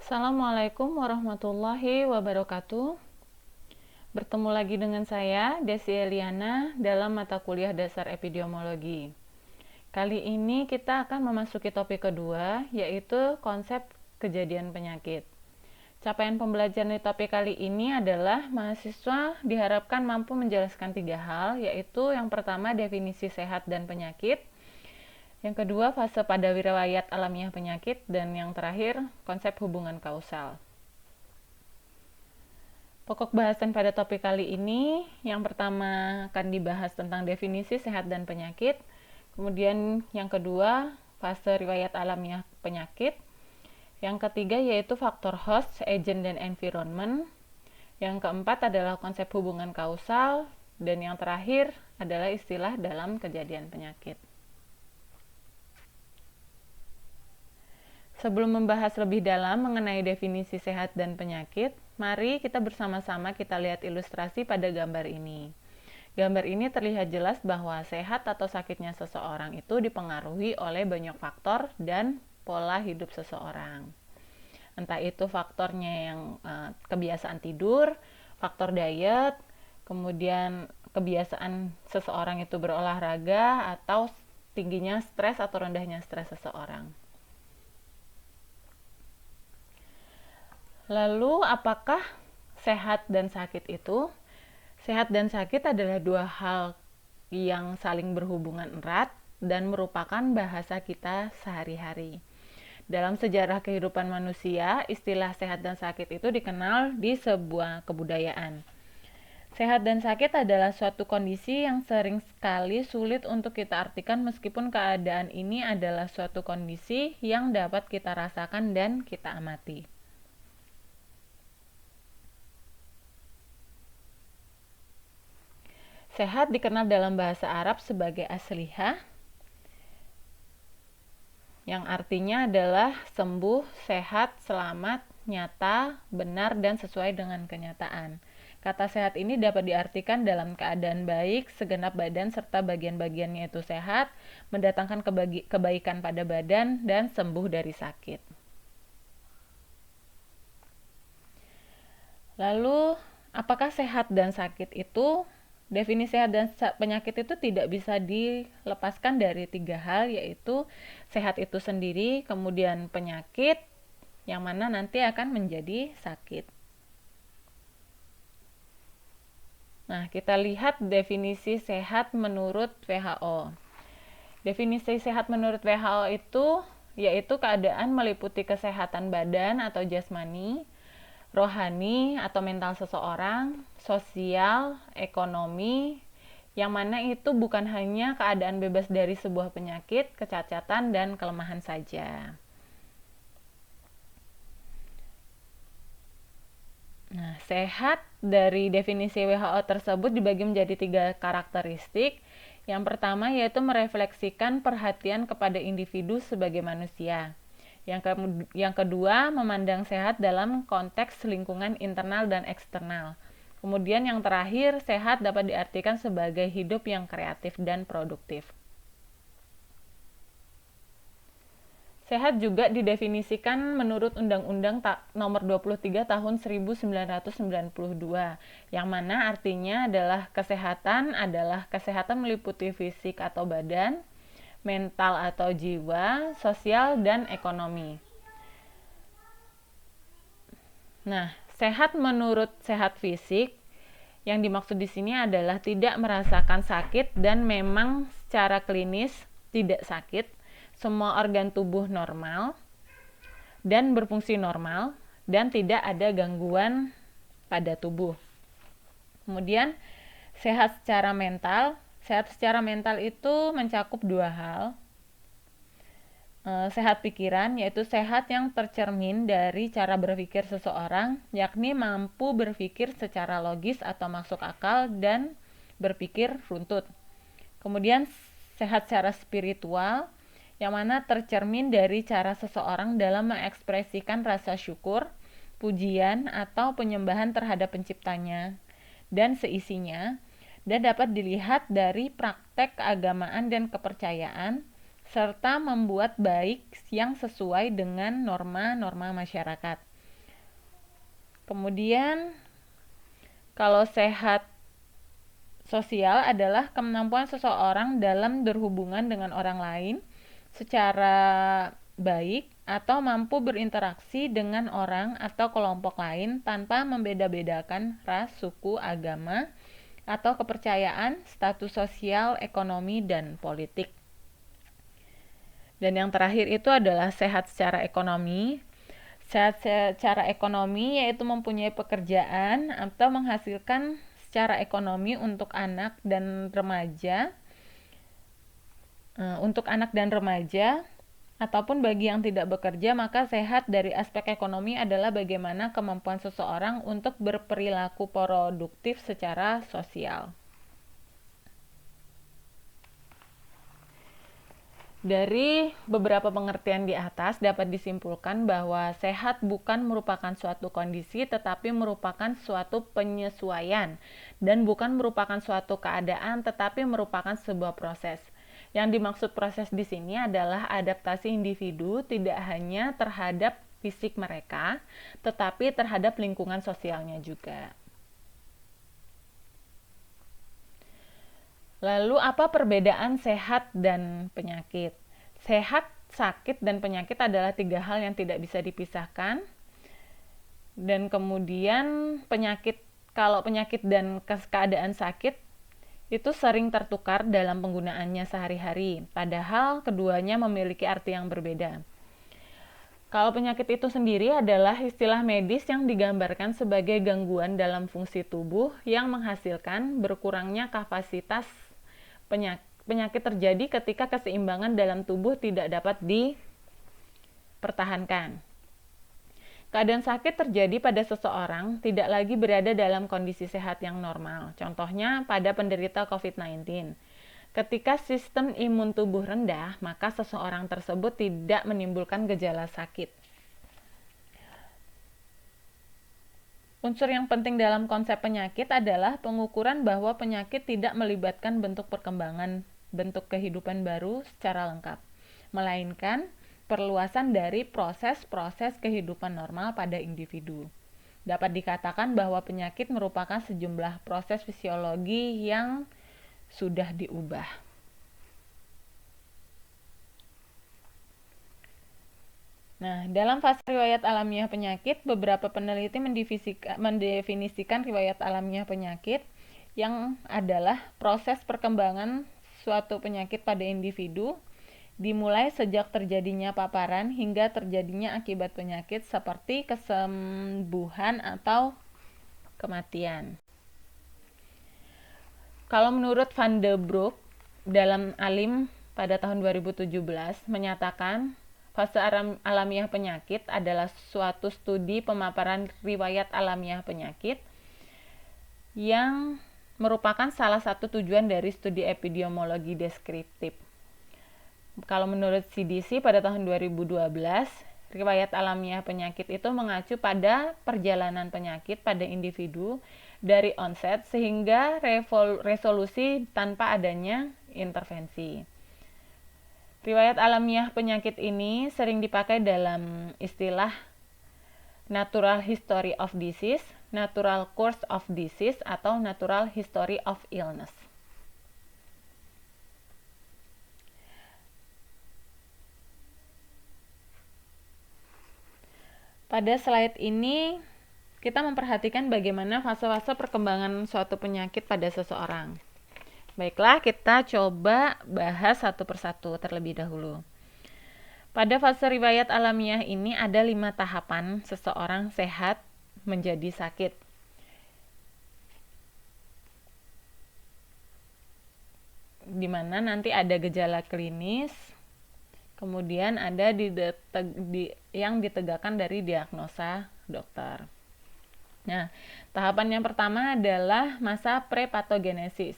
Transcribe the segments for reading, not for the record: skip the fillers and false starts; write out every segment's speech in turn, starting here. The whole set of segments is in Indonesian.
Assalamualaikum warahmatullahi wabarakatuh. Bertemu lagi dengan saya, Desi Eliana, dalam mata kuliah dasar epidemiologi. Kali ini kita akan memasuki topik kedua, yaitu konsep kejadian penyakit. Capaian pembelajaran di topik kali ini adalah mahasiswa diharapkan mampu menjelaskan 3 hal, yaitu yang pertama definisi sehat dan penyakit, yang kedua fase pada riwayat alamiah penyakit, dan yang terakhir konsep hubungan kausal. Pokok bahasan pada topik kali ini, yang pertama akan dibahas tentang definisi sehat dan penyakit, kemudian yang kedua fase riwayat alamiah penyakit, yang ketiga yaitu faktor host, agent, dan environment, yang keempat adalah konsep hubungan kausal, dan yang terakhir adalah istilah dalam kejadian penyakit. Sebelum membahas lebih dalam mengenai definisi sehat dan penyakit, mari kita bersama-sama kita lihat ilustrasi pada gambar ini. Gambar ini terlihat jelas bahwa sehat atau sakitnya seseorang itu dipengaruhi oleh banyak faktor dan pola hidup seseorang. Entah itu faktornya yang kebiasaan tidur, faktor diet, kemudian kebiasaan seseorang itu berolahraga, atau tingginya stres atau rendahnya stres seseorang. Lalu, apakah sehat dan sakit itu? Sehat dan sakit adalah dua hal yang saling berhubungan erat dan merupakan bahasa kita sehari-hari. Dalam sejarah kehidupan manusia, istilah sehat dan sakit itu dikenal di sebuah kebudayaan. Sehat dan sakit adalah suatu kondisi yang sering sekali sulit untuk kita artikan meskipun keadaan ini adalah suatu kondisi yang dapat kita rasakan dan kita amati. Sehat dikenal dalam bahasa Arab sebagai aslihah, yang artinya adalah sembuh, sehat, selamat, nyata, benar, dan sesuai dengan kenyataan. Kata sehat ini dapat diartikan dalam keadaan baik, segenap badan serta bagian-bagiannya itu sehat, mendatangkan kebaikan pada badan, dan sembuh dari sakit. Lalu, apakah sehat dan sakit itu? Definisi sehat dan penyakit itu tidak bisa dilepaskan dari 3 hal, yaitu sehat itu sendiri, kemudian penyakit, yang mana nanti akan menjadi sakit. Nah, kita lihat definisi sehat menurut WHO. Definisi sehat menurut WHO itu yaitu keadaan meliputi kesehatan badan atau jasmani, rohani atau mental seseorang, sosial, ekonomi, yang mana itu bukan hanya keadaan bebas dari sebuah penyakit, kecacatan, dan kelemahan saja. Nah, sehat dari definisi WHO tersebut dibagi menjadi 3 karakteristik. Yang pertama yaitu merefleksikan perhatian kepada individu sebagai manusia. Yang kedua, memandang sehat dalam konteks lingkungan internal dan eksternal. Kemudian yang terakhir, sehat dapat diartikan sebagai hidup yang kreatif dan produktif. Sehat juga didefinisikan menurut Undang-Undang Nomor 23 Tahun 1992, yang mana artinya adalah kesehatan meliputi fisik atau badan, mental atau jiwa, sosial, dan ekonomi. Nah, sehat menurut sehat fisik, yang dimaksud di sini adalah tidak merasakan sakit dan memang secara klinis tidak sakit, semua organ tubuh normal dan berfungsi normal, dan tidak ada gangguan pada tubuh. Kemudian, sehat secara mental. Sehat secara mental itu mencakup 2 hal. Sehat pikiran, yaitu sehat yang tercermin dari cara berpikir seseorang, yakni mampu berpikir secara logis atau masuk akal dan berpikir runtut. Kemudian sehat secara spiritual, yang mana tercermin dari cara seseorang dalam mengekspresikan rasa syukur, pujian, atau penyembahan terhadap penciptanya dan seisinya, dan dapat dilihat dari praktek keagamaan dan kepercayaan, serta membuat baik yang sesuai dengan norma-norma masyarakat. Kemudian kalau sehat sosial adalah kemampuan seseorang dalam berhubungan dengan orang lain secara baik atau mampu berinteraksi dengan orang atau kelompok lain tanpa membeda-bedakan ras, suku, agama, atau kepercayaan, status sosial, ekonomi, dan politik. Dan yang terakhir itu adalah sehat secara ekonomi. Sehat secara ekonomi yaitu mempunyai pekerjaan atau menghasilkan secara ekonomi untuk anak dan remaja, ataupun bagi yang tidak bekerja, maka sehat dari aspek ekonomi adalah bagaimana kemampuan seseorang untuk berperilaku produktif secara sosial. Dari beberapa pengertian di atas dapat disimpulkan bahwa sehat bukan merupakan suatu kondisi tetapi merupakan suatu penyesuaian dan bukan merupakan suatu keadaan tetapi merupakan sebuah proses. Yang dimaksud proses di sini adalah adaptasi individu tidak hanya terhadap fisik mereka tetapi terhadap lingkungan sosialnya juga. Lalu apa perbedaan sehat dan penyakit? Sehat, sakit, dan penyakit adalah 3 hal yang tidak bisa dipisahkan. Dan kemudian kalau penyakit dan keadaan sakit itu sering tertukar dalam penggunaannya sehari-hari, padahal keduanya memiliki arti yang berbeda. Kalau penyakit itu sendiri adalah istilah medis yang digambarkan sebagai gangguan dalam fungsi tubuh yang menghasilkan berkurangnya kapasitas penyakit terjadi ketika keseimbangan dalam tubuh tidak dapat dipertahankan. Keadaan sakit terjadi pada seseorang tidak lagi berada dalam kondisi sehat yang normal. Contohnya pada penderita COVID-19. Ketika sistem imun tubuh rendah, maka seseorang tersebut tidak menimbulkan gejala sakit. Unsur yang penting dalam konsep penyakit adalah pengukuran bahwa penyakit tidak melibatkan bentuk perkembangan, bentuk kehidupan baru secara lengkap, melainkan perluasan dari proses-proses kehidupan normal pada individu. Dapat dikatakan bahwa penyakit merupakan sejumlah proses fisiologi yang sudah diubah. Nah, dalam fase riwayat alamiah penyakit, beberapa peneliti mendefinisikan riwayat alamiah penyakit yang adalah proses perkembangan suatu penyakit pada individu, dimulai sejak terjadinya paparan hingga terjadinya akibat penyakit seperti kesembuhan atau kematian. Kalau menurut Van de Broek dalam Alim pada tahun 2017 menyatakan fase alamiah penyakit adalah suatu studi pemaparan riwayat alamiah penyakit yang merupakan salah satu tujuan dari studi epidemiologi deskriptif. Kalau menurut CDC pada tahun 2012, riwayat alamiah penyakit itu mengacu pada perjalanan penyakit pada individu dari onset sehingga resolusi tanpa adanya intervensi. Riwayat alamiah penyakit ini sering dipakai dalam istilah natural history of disease, natural course of disease, atau natural history of illness. Pada slide ini kita memperhatikan bagaimana fase-fase perkembangan suatu penyakit pada seseorang. Baiklah, kita coba bahas satu persatu terlebih dahulu. Pada fase riwayat alamiah ini ada 5 tahapan seseorang sehat menjadi sakit. Di mana nanti ada gejala klinis, kemudian ada yang ditegakkan dari diagnosa dokter. Nah, tahapan yang pertama adalah masa prepatogenesis.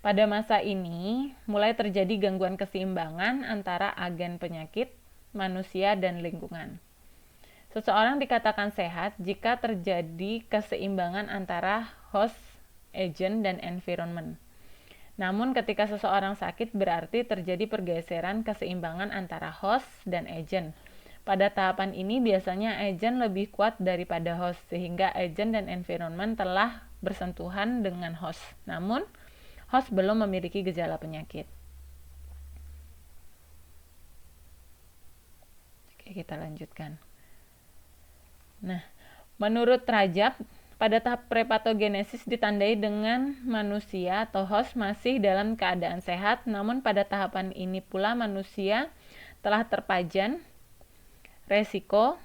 Pada masa ini, mulai terjadi gangguan keseimbangan antara agen penyakit, manusia, dan lingkungan. Seseorang dikatakan sehat jika terjadi keseimbangan antara host, agent, dan environment. Namun ketika seseorang sakit berarti terjadi pergeseran keseimbangan antara host dan agent. Pada tahapan ini biasanya agen lebih kuat daripada host, sehingga agen dan environment telah bersentuhan dengan host. Namun, host belum memiliki gejala penyakit. Oke, kita lanjutkan. Nah, menurut Rajab, pada tahap prepatogenesis ditandai dengan manusia atau host masih dalam keadaan sehat, namun pada tahapan ini pula manusia telah terpajan resiko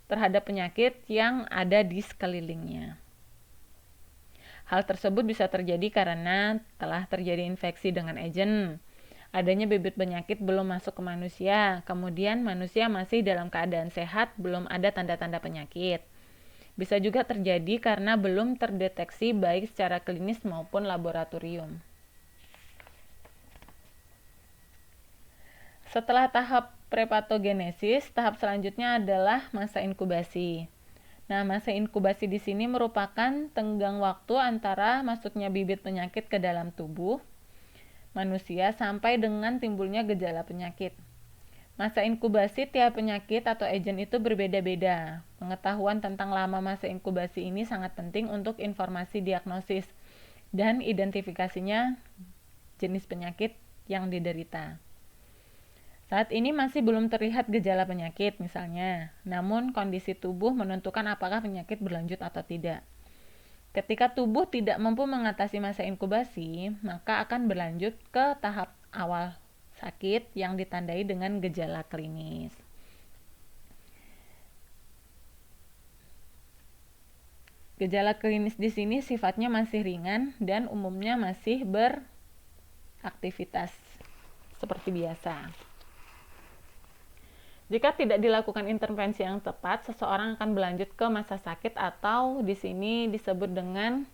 terhadap penyakit yang ada di sekelilingnya. Hal tersebut bisa terjadi karena telah terjadi infeksi dengan agen, adanya bibit penyakit belum masuk ke manusia, kemudian manusia masih dalam keadaan sehat, belum ada tanda-tanda penyakit. Bisa juga terjadi karena belum terdeteksi baik secara klinis maupun laboratorium. Setelah tahap prepatogenesis, tahap selanjutnya adalah masa inkubasi. Nah, masa inkubasi di sini merupakan tenggang waktu antara masuknya bibit penyakit ke dalam tubuh manusia sampai dengan timbulnya gejala penyakit. Masa inkubasi tiap penyakit atau agen itu berbeda-beda. Pengetahuan tentang lama masa inkubasi ini sangat penting untuk informasi diagnosis dan identifikasinya jenis penyakit yang diderita. Saat ini masih belum terlihat gejala penyakit misalnya, namun kondisi tubuh menentukan apakah penyakit berlanjut atau tidak. Ketika tubuh tidak mampu mengatasi masa inkubasi, maka akan berlanjut ke tahap awal sakit yang ditandai dengan gejala klinis. Gejala klinis di sini sifatnya masih ringan dan umumnya masih beraktivitas seperti biasa. Jika tidak dilakukan intervensi yang tepat, seseorang akan berlanjut ke masa sakit atau di sini disebut dengan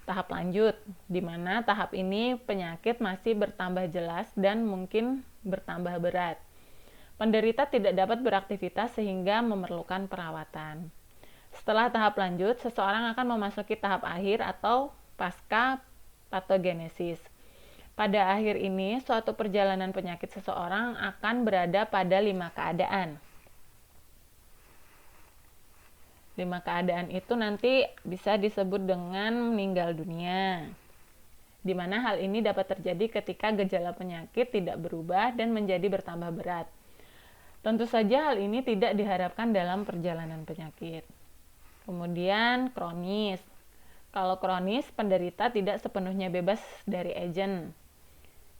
tahap lanjut, di mana tahap ini penyakit masih bertambah jelas dan mungkin bertambah berat. Penderita tidak dapat beraktivitas sehingga memerlukan perawatan. Setelah tahap lanjut, seseorang akan memasuki tahap akhir atau pasca patogenesis. Pada akhir ini, suatu perjalanan penyakit seseorang akan berada pada 5 keadaan. 5 keadaan itu nanti bisa disebut dengan meninggal dunia, di mana hal ini dapat terjadi ketika gejala penyakit tidak berubah dan menjadi bertambah berat. Tentu saja hal ini tidak diharapkan dalam perjalanan penyakit. Kemudian kronis. Kalau kronis, penderita tidak sepenuhnya bebas dari agen,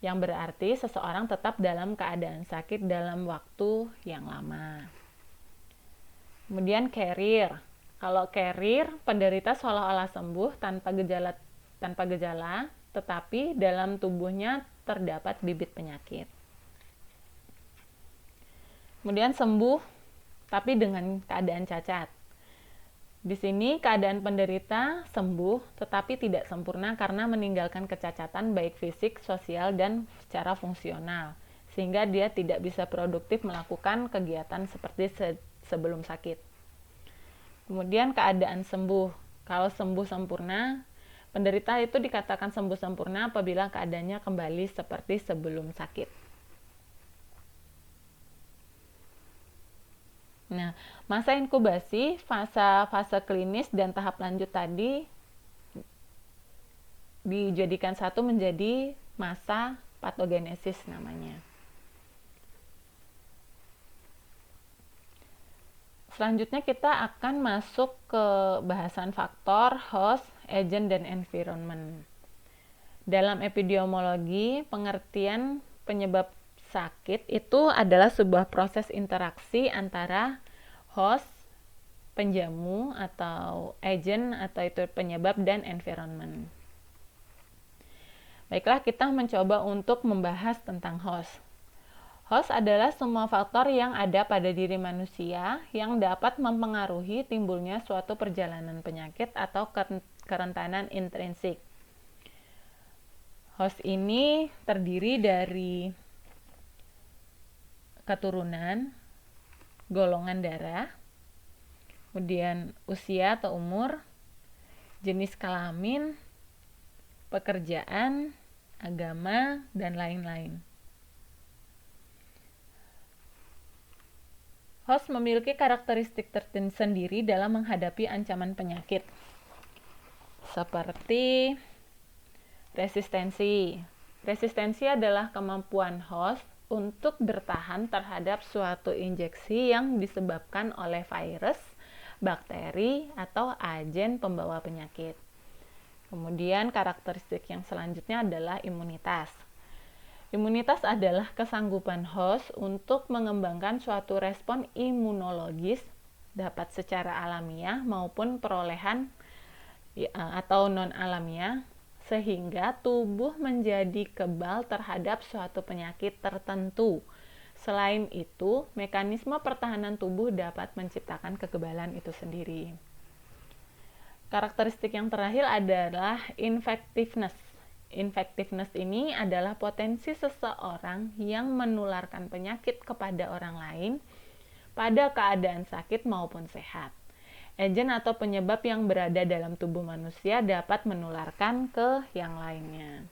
yang berarti seseorang tetap dalam keadaan sakit dalam waktu yang lama. Kemudian carrier. Kalau carrier, penderita seolah-olah sembuh tanpa gejala, tetapi dalam tubuhnya terdapat bibit penyakit. Kemudian sembuh, tapi dengan keadaan cacat. Di sini keadaan penderita sembuh, tetapi tidak sempurna karena meninggalkan kecacatan baik fisik, sosial, dan secara fungsional, sehingga dia tidak bisa produktif melakukan kegiatan seperti sebelum sakit. Kemudian keadaan sembuh. Kalau sembuh sempurna, penderita itu dikatakan sembuh sempurna apabila keadaannya kembali seperti sebelum sakit. Nah, masa inkubasi, fase klinis dan tahap lanjut tadi dijadikan satu menjadi masa patogenesis namanya. Selanjutnya kita akan masuk ke bahasan faktor, host, agent, dan environment. Dalam epidemiologi, pengertian penyebab sakit itu adalah sebuah proses interaksi antara host, penjamu atau agent atau itu penyebab, dan environment. Baiklah, kita mencoba untuk membahas tentang host. Host adalah semua faktor yang ada pada diri manusia yang dapat mempengaruhi timbulnya suatu perjalanan penyakit atau kerentanan intrinsik. Host ini terdiri dari keturunan, golongan darah, kemudian usia atau umur, jenis kelamin, pekerjaan, agama, dan lain-lain. Host memiliki karakteristik tersendiri dalam menghadapi ancaman penyakit, seperti resistensi. Resistensi adalah kemampuan host untuk bertahan terhadap suatu injeksi yang disebabkan oleh virus, bakteri, atau agen pembawa penyakit. Kemudian karakteristik yang selanjutnya adalah imunitas. Imunitas adalah kesanggupan host untuk mengembangkan suatu respon imunologis, dapat secara alamiah maupun perolehan atau non-alamiah, sehingga tubuh menjadi kebal terhadap suatu penyakit tertentu. Selain itu, mekanisme pertahanan tubuh dapat menciptakan kekebalan itu sendiri. Karakteristik yang terakhir adalah infectiveness. Infectiveness ini adalah potensi seseorang yang menularkan penyakit kepada orang lain pada keadaan sakit maupun sehat. Agen atau penyebab yang berada dalam tubuh manusia dapat menularkan ke yang lainnya.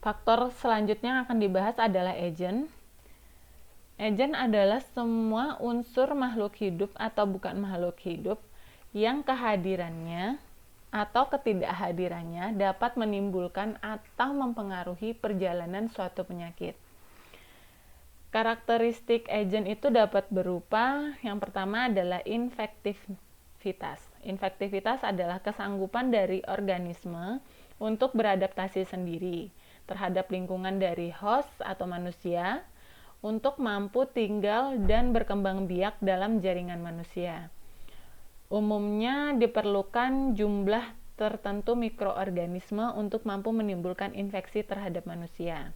Faktor selanjutnya yang akan dibahas adalah agen. Agen adalah semua unsur makhluk hidup atau bukan makhluk hidup yang kehadirannya atau ketidakhadirannya dapat menimbulkan atau mempengaruhi perjalanan suatu penyakit. Karakteristik agen itu dapat berupa, yang pertama adalah infektivitas. Infektivitas adalah kesanggupan dari organisme untuk beradaptasi sendiri terhadap lingkungan dari host atau manusia untuk mampu tinggal dan berkembang biak dalam jaringan manusia. Umumnya diperlukan jumlah tertentu mikroorganisme untuk mampu menimbulkan infeksi terhadap manusia.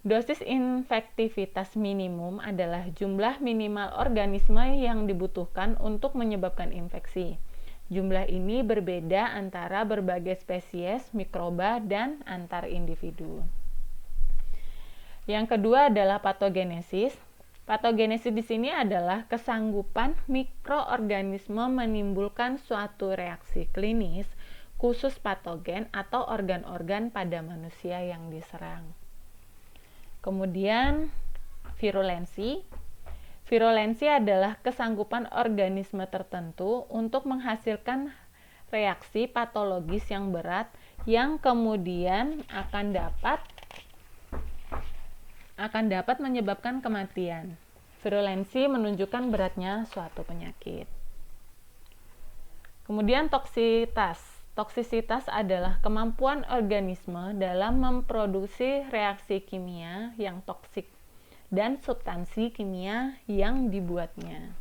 Dosis infektivitas minimum adalah jumlah minimal organisme yang dibutuhkan untuk menyebabkan infeksi. Jumlah ini berbeda antara berbagai spesies mikroba dan antar individu. Yang kedua adalah patogenesis. Patogenesis di sini adalah kesanggupan mikroorganisme menimbulkan suatu reaksi klinis khusus patogen atau organ-organ pada manusia yang diserang. Kemudian virulensi. Virulensi adalah kesanggupan organisme tertentu untuk menghasilkan reaksi patologis yang berat yang kemudian akan dapat menyebabkan kematian. Virulensi menunjukkan beratnya suatu penyakit. Kemudian toksitas. Toksisitas adalah kemampuan organisme dalam memproduksi reaksi kimia yang toksik dan substansi kimia yang dibuatnya.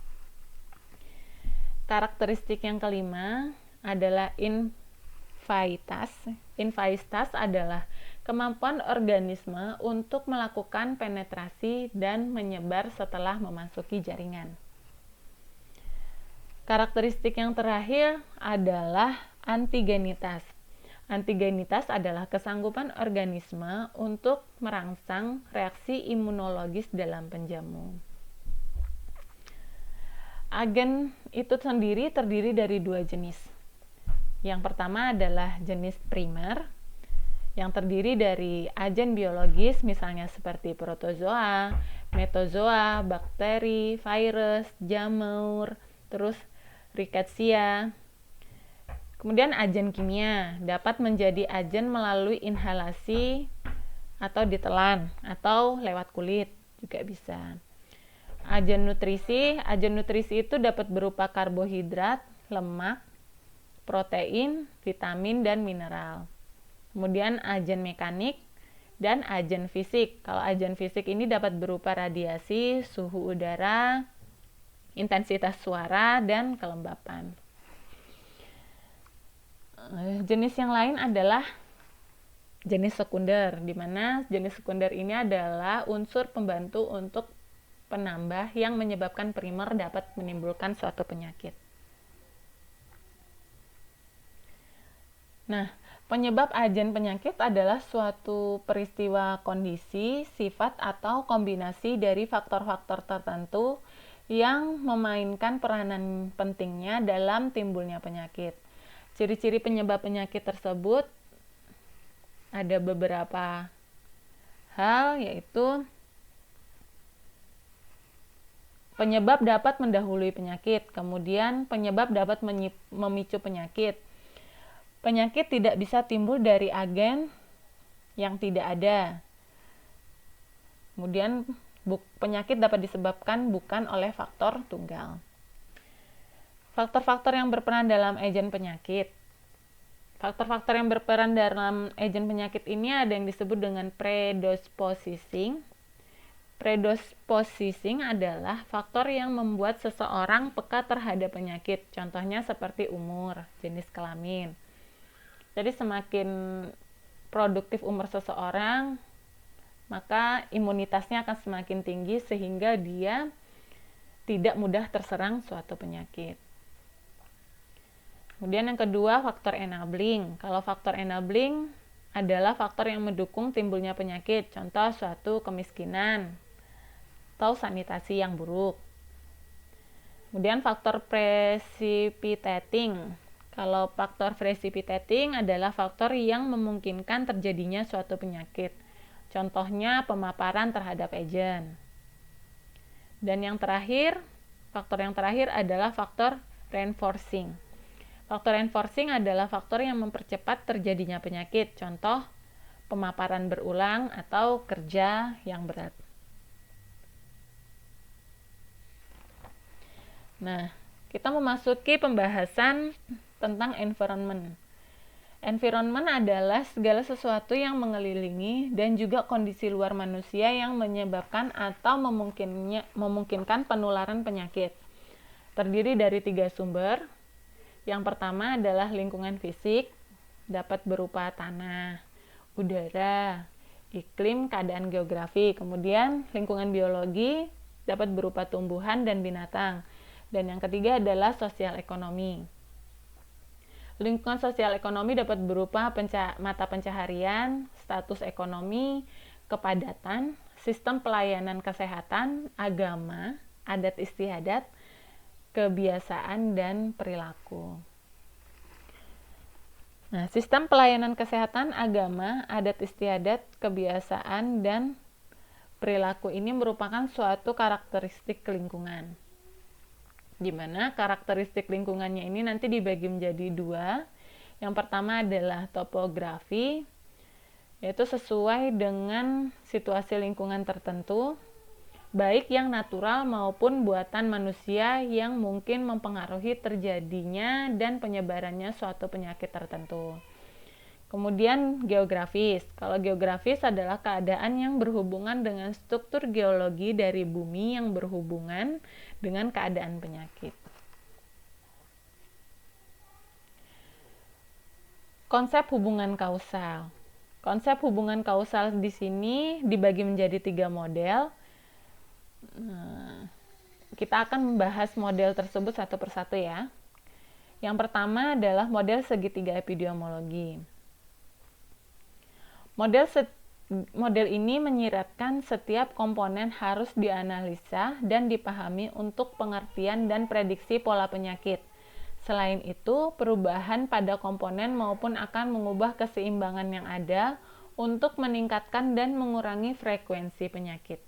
Karakteristik yang kelima adalah invasitas. Invasitas adalah kemampuan organisme untuk melakukan penetrasi dan menyebar setelah memasuki jaringan. Karakteristik yang terakhir adalah antigenitas. Antigenitas adalah kesanggupan organisme untuk merangsang reaksi imunologis dalam penjamu. Agen itu sendiri terdiri dari dua jenis. Yang pertama adalah jenis primer, yang terdiri dari agen biologis misalnya seperti protozoa, metozoa, bakteri, virus, jamur, terus rickettsia. Kemudian agen kimia dapat menjadi agen melalui inhalasi atau ditelan atau lewat kulit juga bisa. Agen nutrisi itu dapat berupa karbohidrat, lemak, protein, vitamin, dan mineral. Kemudian agen mekanik dan agen fisik. Kalau agen fisik ini dapat berupa radiasi, suhu udara, intensitas suara, dan kelembapan. Jenis yang lain adalah jenis sekunder, di mana jenis sekunder ini adalah unsur pembantu untuk penambah yang menyebabkan primer dapat menimbulkan suatu penyakit. Nah, penyebab agen penyakit adalah suatu peristiwa kondisi, sifat, atau kombinasi dari faktor-faktor tertentu yang memainkan peranan pentingnya dalam timbulnya penyakit. Ciri-ciri penyebab penyakit tersebut ada beberapa hal, yaitu penyebab dapat mendahului penyakit, kemudian penyebab dapat memicu penyakit. Penyakit tidak bisa timbul dari agen yang tidak ada. Kemudian penyakit dapat disebabkan bukan oleh faktor tunggal. Faktor-faktor yang berperan dalam agen penyakit. Faktor-faktor yang berperan dalam agen penyakit ini ada yang disebut dengan predisposing. Predisposing adalah faktor yang membuat seseorang peka terhadap penyakit. Contohnya seperti umur, jenis kelamin. Jadi semakin produktif umur seseorang, maka imunitasnya akan semakin tinggi sehingga dia tidak mudah terserang suatu penyakit. Kemudian yang kedua, faktor enabling. Kalau faktor enabling adalah faktor yang mendukung timbulnya penyakit, contoh suatu kemiskinan atau sanitasi yang buruk. Kemudian faktor precipitating. Kalau faktor precipitating adalah faktor yang memungkinkan terjadinya suatu penyakit. Contohnya pemaparan terhadap agen. Dan yang terakhir, faktor yang terakhir adalah faktor reinforcing. Faktor reinforcing adalah faktor yang mempercepat terjadinya penyakit. Contoh pemaparan berulang atau kerja yang berat. Nah, kita memasuki pembahasan tentang environment. Environment adalah segala sesuatu yang mengelilingi dan juga kondisi luar manusia yang menyebabkan atau memungkinkan penularan penyakit. Terdiri dari 3 sumber. Yang pertama adalah lingkungan fisik, dapat berupa tanah, udara, iklim, keadaan geografi. Kemudian lingkungan biologi dapat berupa tumbuhan dan binatang. Dan yang ketiga adalah sosial ekonomi. Lingkungan sosial ekonomi dapat berupa mata pencaharian, status ekonomi, kepadatan, sistem pelayanan kesehatan, agama, adat istiadat, kebiasaan, dan perilaku. Nah, sistem pelayanan kesehatan, agama, adat istiadat, kebiasaan, dan perilaku ini merupakan suatu karakteristik lingkungan. Di mana karakteristik lingkungannya ini nanti dibagi menjadi 2. Yang pertama adalah topografi, yaitu sesuai dengan situasi lingkungan tertentu, baik yang natural maupun buatan manusia yang mungkin mempengaruhi terjadinya dan penyebarannya suatu penyakit tertentu. Kemudian geografis. Kalau geografis adalah keadaan yang berhubungan dengan struktur geologi dari bumi yang berhubungan dengan keadaan penyakit. Konsep hubungan kausal. Konsep hubungan kausal di sini dibagi menjadi 3 model. Kita akan membahas model tersebut satu persatu ya. Yang pertama adalah model segitiga epidemiologi. Model ini menyiratkan setiap komponen harus dianalisa dan dipahami untuk pengertian dan prediksi pola penyakit. Selain itu, perubahan pada komponen maupun akan mengubah keseimbangan yang ada untuk meningkatkan dan mengurangi frekuensi penyakit.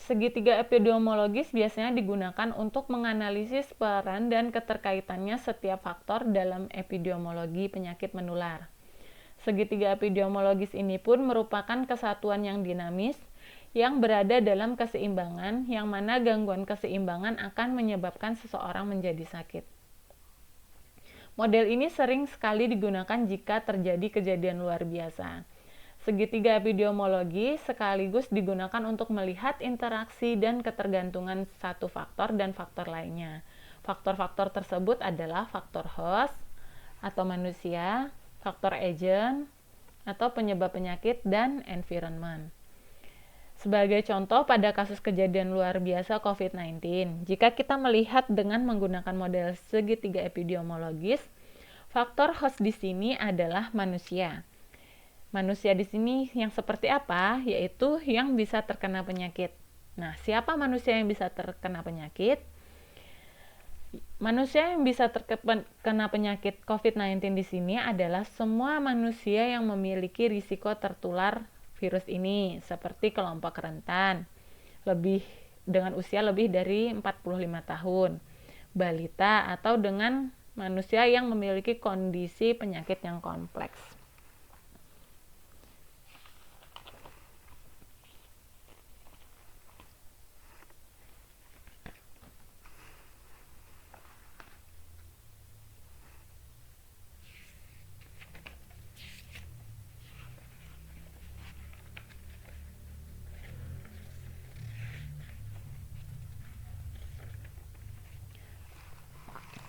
Segitiga epidemiologis biasanya digunakan untuk menganalisis peran dan keterkaitannya setiap faktor dalam epidemiologi penyakit menular. Segitiga epidemiologis ini pun merupakan kesatuan yang dinamis yang berada dalam keseimbangan, yang mana gangguan keseimbangan akan menyebabkan seseorang menjadi sakit. Model ini sering sekali digunakan jika terjadi kejadian luar biasa. Segitiga epidemiologi sekaligus digunakan untuk melihat interaksi dan ketergantungan satu faktor dan faktor lainnya. Faktor-faktor tersebut adalah faktor host atau manusia, faktor agent atau penyebab penyakit, dan environment. Sebagai contoh pada kasus kejadian luar biasa COVID-19, jika kita melihat dengan menggunakan model segitiga epidemiologis, faktor host di sini adalah manusia. Manusia di sini yang seperti apa? Yaitu yang bisa terkena penyakit. Nah, siapa manusia yang bisa terkena penyakit? Manusia yang bisa terkena penyakit COVID-19 di sini adalah semua manusia yang memiliki risiko tertular virus ini, seperti kelompok rentan, dengan usia lebih dari 45 tahun, balita, atau dengan manusia yang memiliki kondisi penyakit yang kompleks.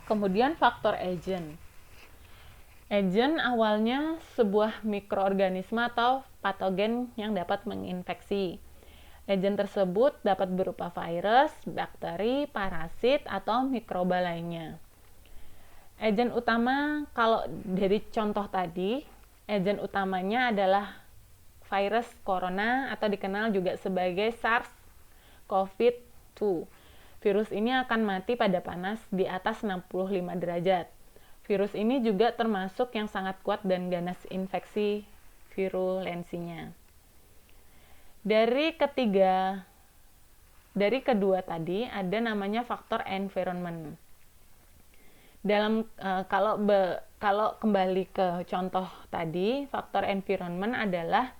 Kemudian faktor agent. Agent awalnya sebuah mikroorganisme atau patogen yang dapat menginfeksi. Agent tersebut dapat berupa virus, bakteri, parasit, atau mikroba lainnya. Agent utama, kalau dari contoh tadi, agent utamanya adalah virus corona atau dikenal juga sebagai SARS-CoV-2. Virus ini akan mati pada panas di atas 65 derajat. Virus ini juga termasuk yang sangat kuat dan ganas infeksi virulensinya. Dari kedua tadi ada namanya faktor environment. Kalau kembali ke contoh tadi, faktor environment adalah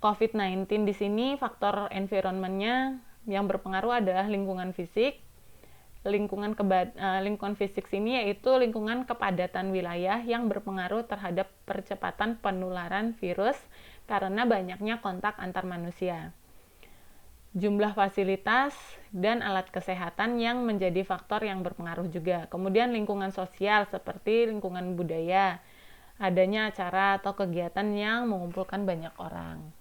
COVID-19 di sini faktor environment-nya yang berpengaruh adalah lingkungan fisik. Lingkungan fisik sini yaitu lingkungan kepadatan wilayah yang berpengaruh terhadap percepatan penularan virus karena banyaknya kontak antar manusia. Jumlah fasilitas dan alat kesehatan yang menjadi faktor yang berpengaruh juga. Kemudian lingkungan sosial seperti lingkungan budaya, adanya acara atau kegiatan yang mengumpulkan banyak orang.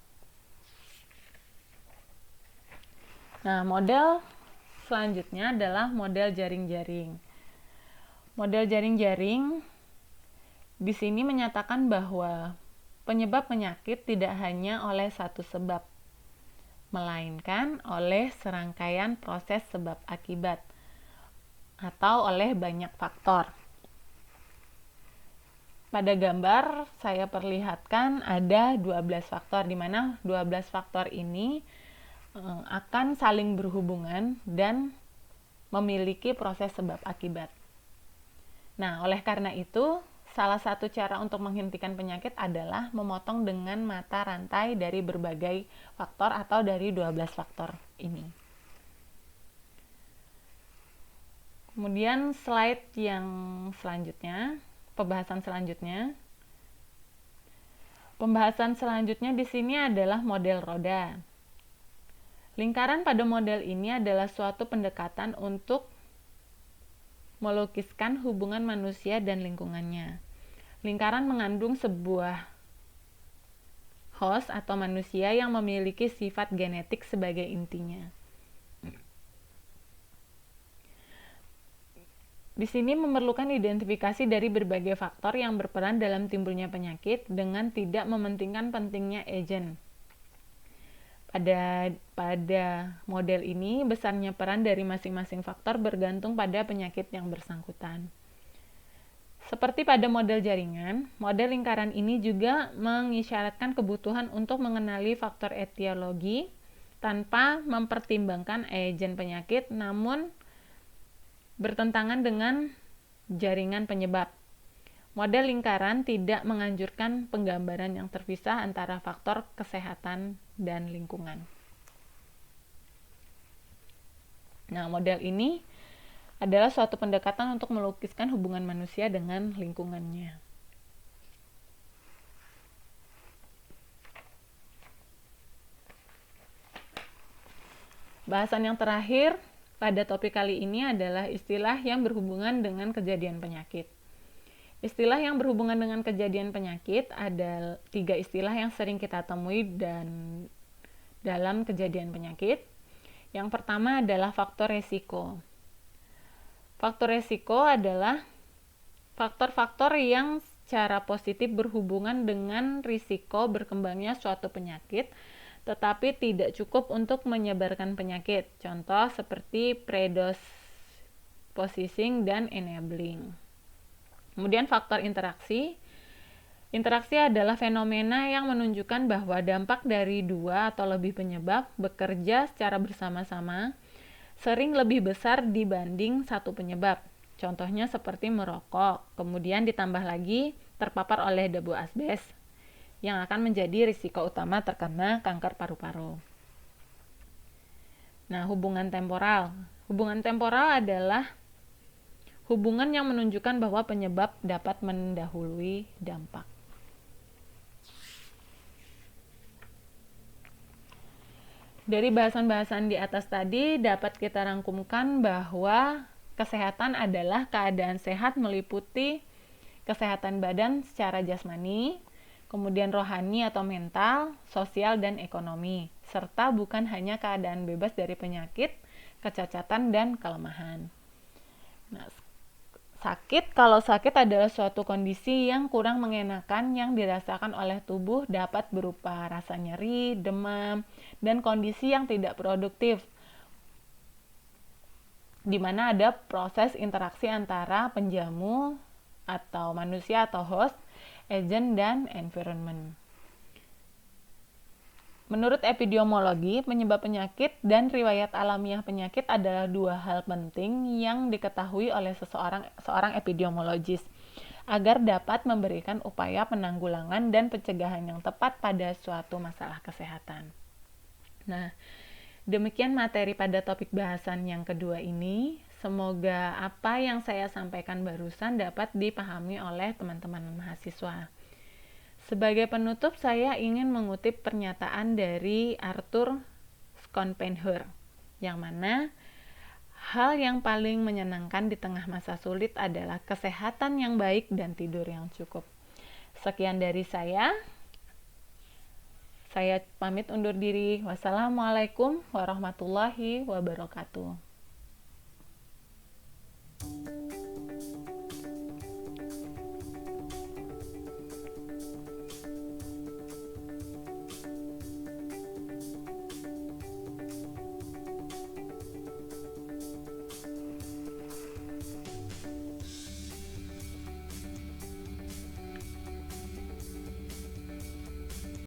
Nah, model selanjutnya adalah model jaring-jaring. Model jaring-jaring di sini menyatakan bahwa penyebab penyakit tidak hanya oleh satu sebab, melainkan oleh serangkaian proses sebab akibat atau oleh banyak faktor. Pada gambar saya perlihatkan ada 12 faktor, di mana 12 faktor ini akan saling berhubungan dan memiliki proses sebab akibat. Nah, oleh karena itu, salah satu cara untuk menghentikan penyakit adalah memotong dengan mata rantai dari berbagai faktor atau dari 12 faktor ini. Kemudian slide yang selanjutnya, pembahasan selanjutnya di sini adalah model roda. Lingkaran pada model ini adalah suatu pendekatan untuk melukiskan hubungan manusia dan lingkungannya. Lingkaran mengandung sebuah host atau manusia yang memiliki sifat genetik sebagai intinya. Di sini memerlukan identifikasi dari berbagai faktor yang berperan dalam timbulnya penyakit dengan tidak mementingkan pentingnya agen. Pada model ini, besarnya peran dari masing-masing faktor bergantung pada penyakit yang bersangkutan. Seperti pada model jaringan, model lingkaran ini juga mengisyaratkan kebutuhan untuk mengenali faktor etiologi tanpa mempertimbangkan agen penyakit, namun bertentangan dengan jaringan penyebab. Model lingkaran tidak menganjurkan penggambaran yang terpisah antara faktor kesehatan dan lingkungan. Nah, model ini adalah suatu pendekatan untuk melukiskan hubungan manusia dengan lingkungannya. Bahasan yang terakhir pada topik kali ini adalah istilah yang berhubungan dengan kejadian penyakit. Istilah yang berhubungan dengan kejadian penyakit ada 3 istilah yang sering kita temui dalam kejadian penyakit. Yang pertama adalah faktor resiko. Faktor resiko adalah faktor-faktor yang secara positif berhubungan dengan risiko berkembangnya suatu penyakit, tetapi tidak cukup untuk menyebarkan penyakit. Contoh seperti disposing, dan enabling. Kemudian faktor interaksi. Interaksi adalah fenomena yang menunjukkan bahwa dampak dari dua atau lebih penyebab bekerja secara bersama-sama sering lebih besar dibanding satu penyebab. Contohnya seperti merokok, kemudian ditambah lagi terpapar oleh debu asbes yang akan menjadi risiko utama terkena kanker paru-paru. Nah, hubungan temporal. Hubungan temporal adalah hubungan yang menunjukkan bahwa penyebab dapat mendahului dampak. Dari bahasan-bahasan di atas tadi dapat kita rangkumkan bahwa kesehatan adalah keadaan sehat meliputi kesehatan badan secara jasmani, kemudian rohani atau mental, sosial, dan ekonomi, serta bukan hanya keadaan bebas dari penyakit, kecacatan, dan kelemahan. Nah, kalau sakit adalah suatu kondisi yang kurang mengenakan yang dirasakan oleh tubuh, dapat berupa rasa nyeri, demam, dan kondisi yang tidak produktif, di mana ada proses interaksi antara penjamu atau manusia atau host, agent, dan environment. Menurut epidemiologi, penyebab penyakit dan riwayat alamiah penyakit adalah dua hal penting yang diketahui oleh seorang epidemiologis agar dapat memberikan upaya penanggulangan dan pencegahan yang tepat pada suatu masalah kesehatan. Nah, demikian materi pada topik bahasan yang kedua ini. Semoga apa yang saya sampaikan barusan dapat dipahami oleh teman-teman mahasiswa. Sebagai penutup, saya ingin mengutip pernyataan dari Arthur Schopenhauer, yang mana hal yang paling menyenangkan di tengah masa sulit adalah kesehatan yang baik dan tidur yang cukup. Sekian dari saya. Saya pamit undur diri. Wassalamualaikum warahmatullahi wabarakatuh.